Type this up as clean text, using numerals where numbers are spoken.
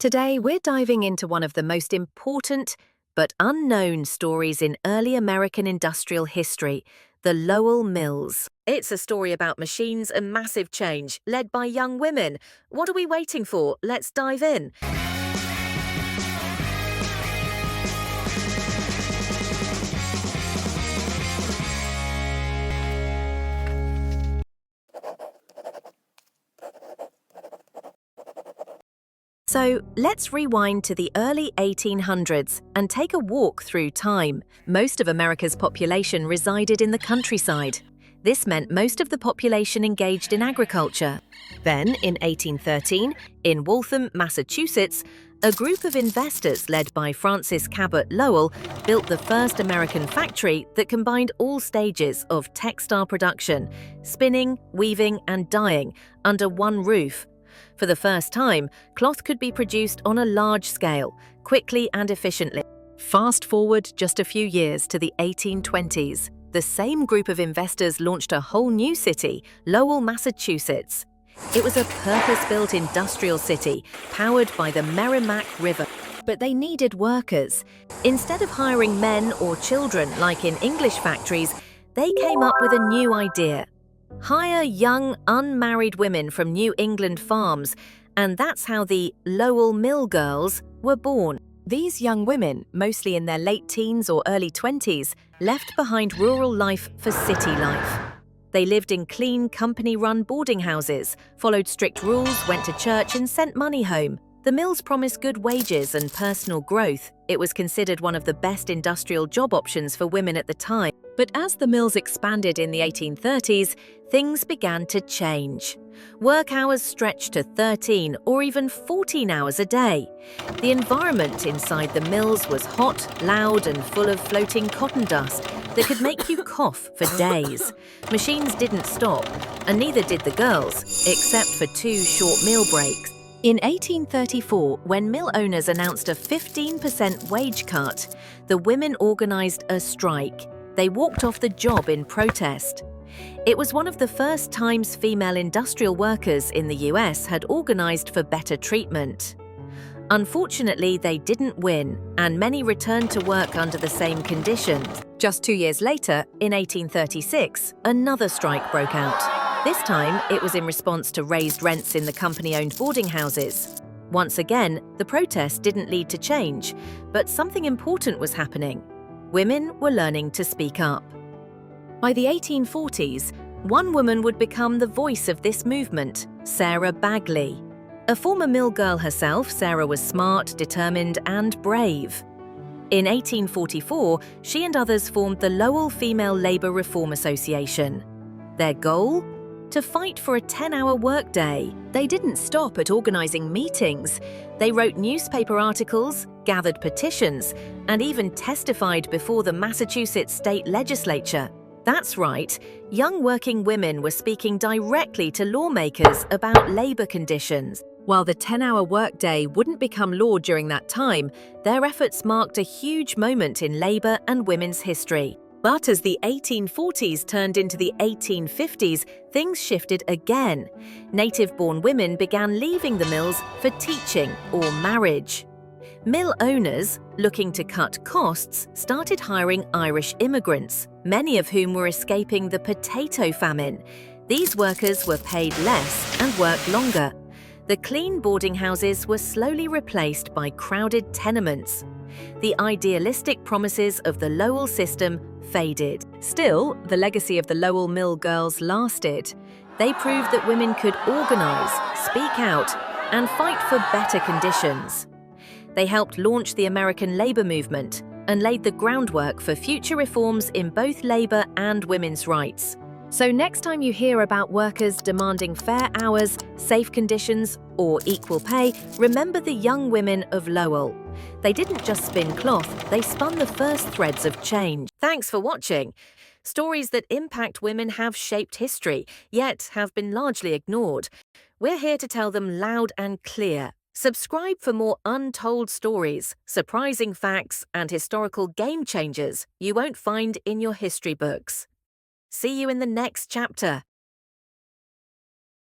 Today, we're diving into one of the most important but unknown stories in early American industrial history, the Lowell Mills. It's a story about machines and massive change, led by young women. What are we waiting for? Let's dive in. So let's rewind to the early 1800s and take a walk through time. Most of America's population resided in the countryside. This meant most of the population engaged in agriculture. Then, in 1813, in Waltham, Massachusetts, a group of investors led by Francis Cabot Lowell built the first American factory that combined all stages of textile production, spinning, weaving, and dyeing, under one roof. For the first time, cloth could be produced on a large scale, quickly and efficiently. Fast forward just a few years to the 1820s. The same group of investors launched a whole new city, Lowell, Massachusetts. It was a purpose-built industrial city, powered by the Merrimack River. But they needed workers. Instead of hiring men or children like in English factories, they came up with a new idea. Hire young, unmarried women from New England farms, and that's how the Lowell Mill Girls were born. These young women, mostly in their late teens or early 20s, left behind rural life for city life. They lived in clean, company-run boarding houses, followed strict rules, went to church, and sent money home. The mills promised good wages and personal growth. It was considered one of the best industrial job options for women at the time. But as the mills expanded in the 1830s, things began to change. Work hours stretched to 13 or even 14 hours a day. The environment inside the mills was hot, loud, and full of floating cotton dust that could make you cough for days. Machines didn't stop, and neither did the girls, except for 2 short meal breaks. In 1834, when mill owners announced a 15% wage cut, the women organized a strike. They walked off the job in protest. It was one of the first times female industrial workers in the US had organized for better treatment. Unfortunately, they didn't win, and many returned to work under the same conditions. Just 2 years later, in 1836, another strike broke out. This time, it was in response to raised rents in the company-owned boarding houses. Once again, the protest didn't lead to change, but something important was happening. Women were learning to speak up. By the 1840s, one woman would become the voice of this movement, Sarah Bagley. A former mill girl herself, Sarah was smart, determined, and brave. In 1844, she and others formed the Lowell Female Labor Reform Association. Their goal? To fight for a 10-hour workday. They didn't stop at organizing meetings. They wrote newspaper articles, gathered petitions, and even testified before the Massachusetts state legislature. That's right, young working women were speaking directly to lawmakers about labor conditions. While the 10-hour workday wouldn't become law during that time, their efforts marked a huge moment in labor and women's history. But as the 1840s turned into the 1850s, things shifted again. Native-born women began leaving the mills for teaching or marriage. Mill owners, looking to cut costs, started hiring Irish immigrants, many of whom were escaping the potato famine. These workers were paid less and worked longer. The clean boarding houses were slowly replaced by crowded tenements. The idealistic promises of the Lowell system faded. Still, the legacy of the Lowell Mill Girls lasted. They proved that women could organize, speak out, and fight for better conditions. They helped launch the American labor movement and laid the groundwork for future reforms in both labor and women's rights. So next time you hear about workers demanding fair hours, safe conditions, or equal pay, remember the young women of Lowell. They didn't just spin cloth, they spun the first threads of change. Thanks for watching. Stories that impact women have shaped history, yet have been largely ignored. We're here to tell them loud and clear. Subscribe for more untold stories, surprising facts, and historical game changers you won't find in your history books. See you in the next chapter.